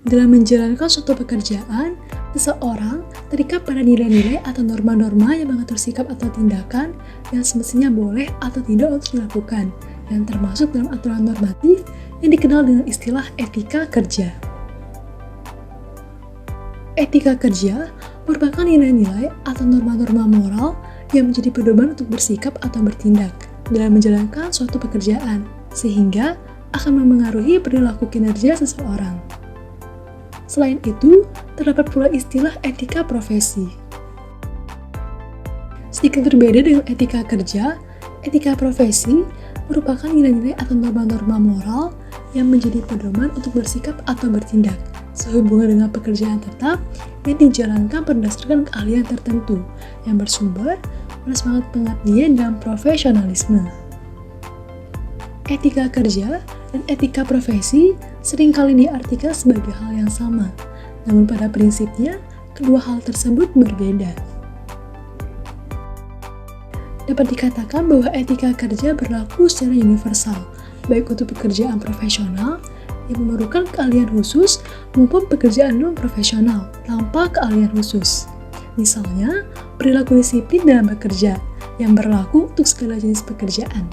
Dalam menjalankan suatu pekerjaan, seseorang terikat pada nilai-nilai atau norma-norma yang mengatur sikap atau tindakan yang semestinya boleh atau tidak untuk dilakukan, yang termasuk dalam aturan normatif yang dikenal dengan istilah etika kerja. Etika kerja merupakan nilai-nilai atau norma-norma moral yang menjadi pedoman untuk bersikap atau bertindak dalam menjalankan suatu pekerjaan, sehingga akan memengaruhi perilaku kinerja seseorang. Selain itu, terdapat pula istilah etika profesi. Sedikit berbeda dengan etika kerja, etika profesi merupakan nilai-nilai atau norma-norma moral yang menjadi pedoman untuk bersikap atau bertindak sehubungan dengan pekerjaan tetap yang dijalankan berdasarkan keahlian tertentu yang bersumber pada semangat pengabdian dan profesionalisme. Etika kerja dan etika profesi seringkali diartikan sebagai hal yang sama, namun pada prinsipnya kedua hal tersebut berbeda. Dapat dikatakan bahwa etika kerja berlaku secara universal, baik untuk pekerjaan profesional yang memerlukan keahlian khusus maupun pekerjaan non-profesional tanpa keahlian khusus. Misalnya, perilaku disiplin dalam bekerja yang berlaku untuk segala jenis pekerjaan.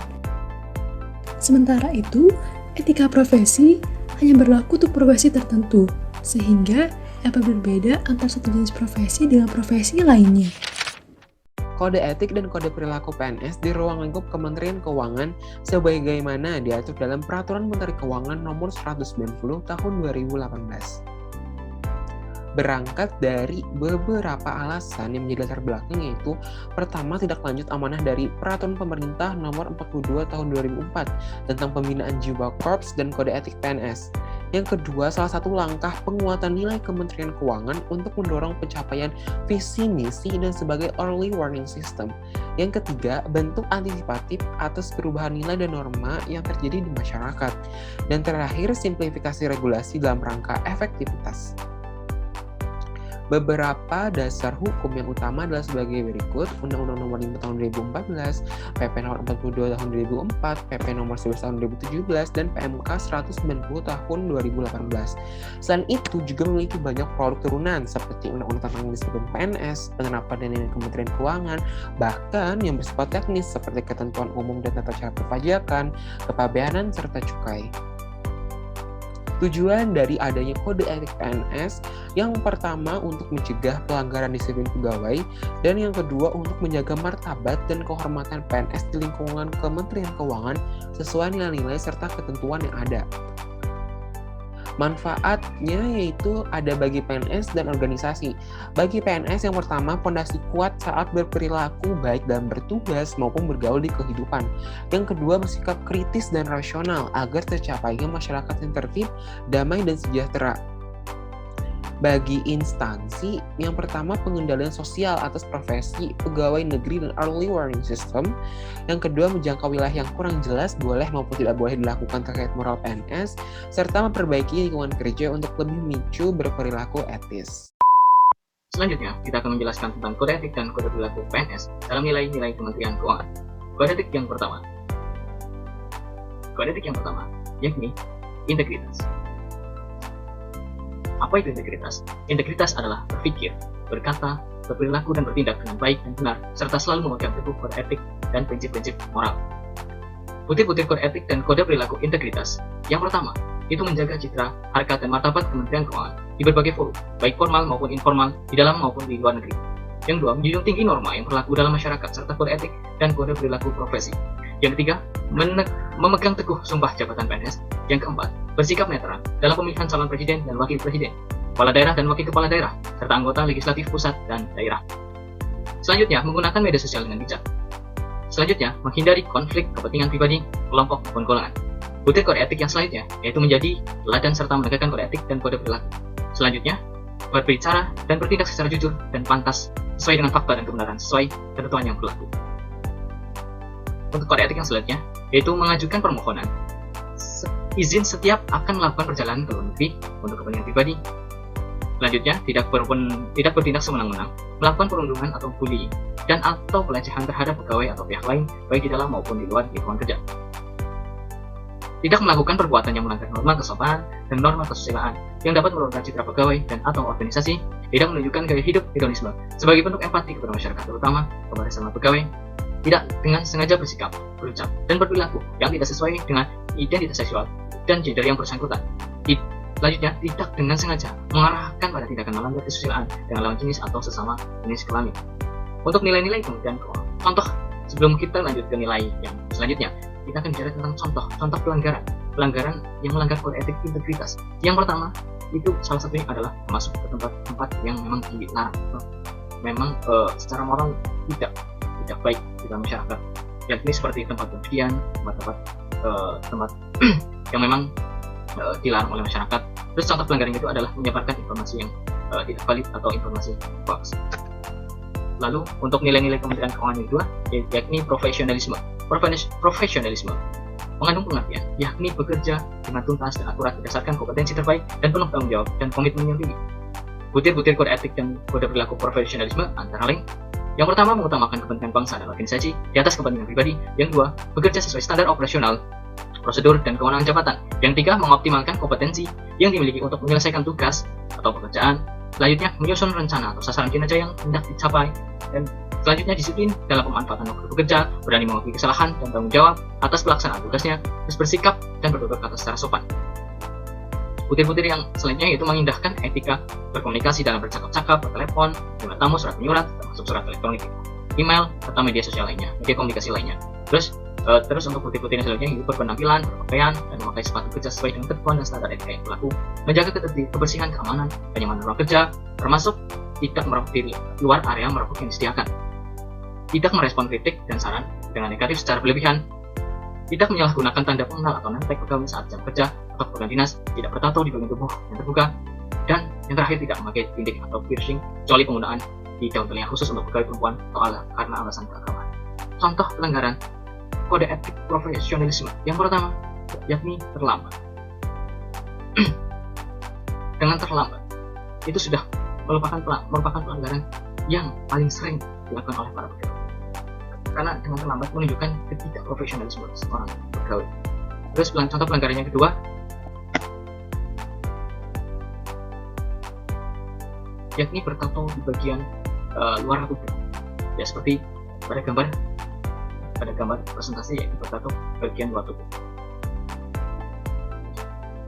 Sementara itu, etika profesi hanya berlaku untuk profesi tertentu, sehingga dapat berbeda antara satu jenis profesi dengan profesi lainnya. Kode etik dan kode perilaku PNS di ruang lingkup Kementerian Keuangan sebagaimana diatur dalam Peraturan Menteri Keuangan Nomor 190 Tahun 2018. Berangkat dari beberapa alasan yang menjadi latar belakang, yaitu pertama, tidak lanjut amanah dari Peraturan Pemerintah Nomor 42 Tahun 2004 tentang pembinaan jiwa korps dan kode etik PNS. Yang kedua, salah satu langkah penguatan nilai Kementerian Keuangan untuk mendorong pencapaian visi misi dan sebagai early warning system. Yang ketiga, bentuk antisipatif atas perubahan nilai dan norma yang terjadi di masyarakat. Dan terakhir, simplifikasi regulasi dalam rangka efektivitas. Beberapa dasar hukum yang utama adalah sebagai berikut: Undang-Undang Nomor 5 Tahun 2014, PP Nomor 42 Tahun 2004, PP Nomor 11 Tahun 2017, dan PMK 190 Tahun 2018. Selain itu juga memiliki banyak produk turunan seperti Undang-Undang tentang Disiplin PNS, Penerapan dan Nilai Kementerian Keuangan, bahkan yang bersifat teknis seperti Ketentuan Umum dan Tata Cara Perpajakan, Kepabeanan, serta Cukai. Tujuan dari adanya kode etik PNS yang pertama untuk mencegah pelanggaran disiplin pegawai, dan yang kedua untuk menjaga martabat dan kehormatan PNS di lingkungan Kementerian Keuangan sesuai nilai-nilai serta ketentuan yang ada. Manfaatnya yaitu ada bagi PNS dan organisasi. Bagi PNS, yang pertama, fondasi kuat saat berperilaku baik dalam bertugas maupun bergaul di kehidupan. Yang kedua, bersikap kritis dan rasional agar tercapainya masyarakat yang tertib, damai, dan sejahtera. Bagi instansi, yang pertama, pengendalian sosial atas profesi, pegawai negeri, dan early warning system. Yang kedua, menjangkau wilayah yang kurang jelas boleh maupun tidak boleh dilakukan terkait moral PNS, serta memperbaiki lingkungan kerja untuk lebih memicu berperilaku etis. Selanjutnya, kita akan menjelaskan tentang kode etik dan kode perilaku PNS dalam nilai-nilai Kementerian Keuangan. Kode etik yang pertama, yakni integritas. Apa itu integritas? Integritas adalah berpikir, berkata, berperilaku, dan bertindak dengan baik dan benar, serta selalu memegang teguh kode etik dan prinsip-prinsip moral. Butir-butir kode etik dan kode perilaku integritas. Yang pertama, itu menjaga citra, harkat, dan martabat Kementerian Keuangan di berbagai forum, baik formal maupun informal, di dalam maupun di luar negeri. Yang dua, menjunjung tinggi norma yang berlaku dalam masyarakat, serta kode etik dan kode perilaku profesi. Yang ketiga, memegang teguh sumpah jabatan PNS. Yang keempat, bersikap netral dalam pemilihan calon presiden dan wakil presiden, kepala daerah dan wakil kepala daerah, serta anggota legislatif pusat dan daerah. Selanjutnya, menggunakan media sosial dengan bijak. Selanjutnya, menghindari konflik kepentingan pribadi, kelompok, maupun golongan. Butir kode etik yang selanjutnya, yaitu menjadi teladan serta menegakkan kode etik dan kode perilaku. Selanjutnya, berbicara dan bertindak secara jujur dan pantas sesuai dengan fakta dan kebenaran sesuai ketentuan yang berlaku. Untuk kode etik yang selanjutnya, yaitu mengajukan permohonan izin setiap akan melakukan perjalanan ke luar negeri untuk kepentingan pribadi. Selanjutnya, tidak bertindak semena-mena, melakukan perundungan atau bullying, dan atau pelecehan terhadap pegawai atau pihak lain, baik di dalam maupun di luar lingkungan kerja. tidak melakukan perbuatan yang melanggar norma kesopanan dan norma kesusilaan yang dapat menurunkan citra pegawai dan atau organisasi, tidak menunjukkan gaya hidup hedonisme sebagai bentuk empati kepada masyarakat, terutama kepada sesama pegawai, tidak dengan sengaja bersikap, berucap, dan berperilaku yang tidak sesuai dengan identitas seksual dan gender yang bersangkutan. Selanjutnya, tidak dengan sengaja mengarahkan pada tindakan melanggar kesusilaan dengan lawan jenis atau sesama jenis kelamin. Untuk nilai-nilai kemudian contoh, sebelum kita lanjut ke nilai yang selanjutnya, kita akan bicara tentang contoh pelanggaran yang melanggar kode etik integritas. Yang pertama, itu salah satunya adalah masuk ke tempat-tempat yang memang dilarang, memang secara moral tidak baik di dalam masyarakat, yakni seperti tempat penjudian, tempat yang memang dilarang oleh masyarakat. Terus contoh pelanggaran itu adalah menyebarkan informasi yang tidak valid atau informasi hoax. Lalu untuk nilai-nilai Kementerian Keuangan yang kedua, yakni profesionalisme. Profesionalisme mengandung pengertian, yakni bekerja dengan tuntas dan akurat berdasarkan kompetensi terbaik dan penuh tanggung jawab dan komitmen yang tinggi. Butir-butir kode etik dan kode perilaku profesionalisme antara lain: yang pertama, mengutamakan kepentingan bangsa dan organisasi di atas kepentingan pribadi. Yang kedua, bekerja sesuai standar operasional, prosedur, dan kewenangan jabatan. Yang ketiga, mengoptimalkan kompetensi yang dimiliki untuk menyelesaikan tugas atau pekerjaan. Selanjutnya, menyusun rencana atau sasaran kinerja yang hendak dicapai. Dan selanjutnya, disiplin dalam pemanfaatan waktu bekerja, berani mengakui kesalahan dan tanggung jawab atas pelaksanaan tugasnya, terus bersikap dan bertutur kata secara sopan. Butir-butir yang selanjutnya yaitu mengindahkan etika berkomunikasi dalam bercakap-cakap, bertelepon, dengan tamu, surat menyurat, termasuk surat elektronik, email, atau media sosial lainnya, media komunikasi lainnya. Terus untuk butir-butir yang selanjutnya yaitu berpenampilan, berpakaian, dan memakai sepatu kerja sesuai dengan ketentuan dan standar etika yang berlaku, menjaga kebersihan, keamanan, kenyamanan ruang kerja, termasuk tidak merokok di luar area merokok yang disediakan, tidak merespon kritik dan saran dengan negatif secara berlebihan, tidak menyalahgunakan tanda pengenal atau name tag pegawai saat jam kerja atau program dinas, tidak bertato di bagian tubuh yang terbuka, dan yang terakhir tidak memakai tindik atau piercing kecuali penggunaan di daun telinga khusus untuk pegawai perempuan atau karena alasan keagamaan. Contoh pelanggaran kode etik profesionalisme yang pertama, yakni terlambat. Dengan terlambat, itu sudah merupakan pelanggaran yang paling sering dilakukan oleh para pegawai, karena dengan terlambat menunjukkan ketidakprofesionalisme seorang pegawai. Terus contoh pelanggaran yang kedua, yakni bertato di bagian luar tubuh, ya seperti pada gambar presentasi, yaitu bertato bagian luar tubuh.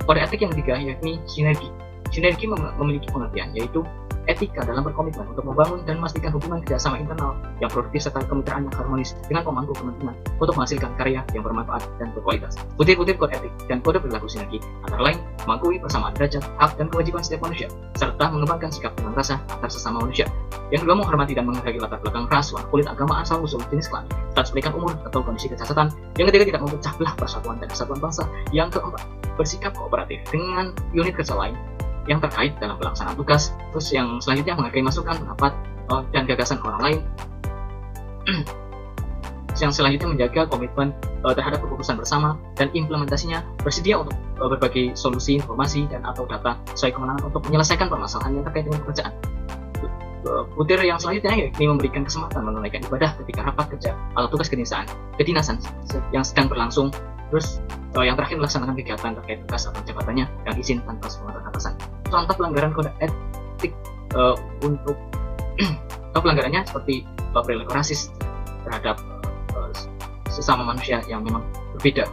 Kode etik yang ketiga yakni sinergi. Sinergi memiliki pengertian, yaitu etika dalam berkomitmen untuk membangun dan memastikan hubungan kerjasama internal yang produktif serta kemitraan yang harmonis dengan pemangku kepentingan untuk menghasilkan karya yang bermanfaat dan berkualitas. Butir-butir kode etik dan kode perilaku sinergi antara lain mengakui persamaan derajat, hak, dan kewajiban setiap manusia, serta mengembangkan sikap dengan rasa antar sesama manusia. Yang kedua, menghormati dan menghargai latar belakang ras, warna kulit, agama, asal usul, jenis kelamin, status pendidikan, umur, atau kondisi kesehatan. Yang ketiga, tidak memecah belah persatuan dan kesatuan bangsa. Yang keempat, bersikap kooperatif dengan unit kerja lain yang terkait dalam pelaksanaan tugas. Terus yang selanjutnya, menghargai masukan, pendapat, dan gagasan orang lain. Yang selanjutnya, menjaga komitmen terhadap keputusan bersama dan implementasinya, bersedia untuk berbagi solusi, informasi, dan atau data sesuai kewenangan untuk menyelesaikan permasalahan yang terkait dengan pekerjaan. Butir yang selanjutnya yakni memberikan kesempatan menunaikan ibadah ketika rapat kerja atau tugas kedinasan yang sedang berlangsung. Terus yang terakhir, melaksanakan kegiatan terkait tugas atau jabatannya dan izin tanpa sepengetahuan atasan. Contoh pelanggaran kode etik untuk pelanggarannya seperti perilaku rasis terhadap sesama manusia yang memang berbeda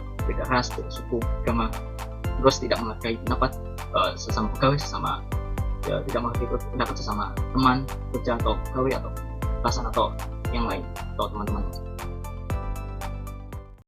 ras, beda suku, agama. Terus tidak menghargai pendapat sesama pegawai, tidak menghargai pendapat sesama teman kerja atau pegawai atau atasan atau yang lain atau teman-teman.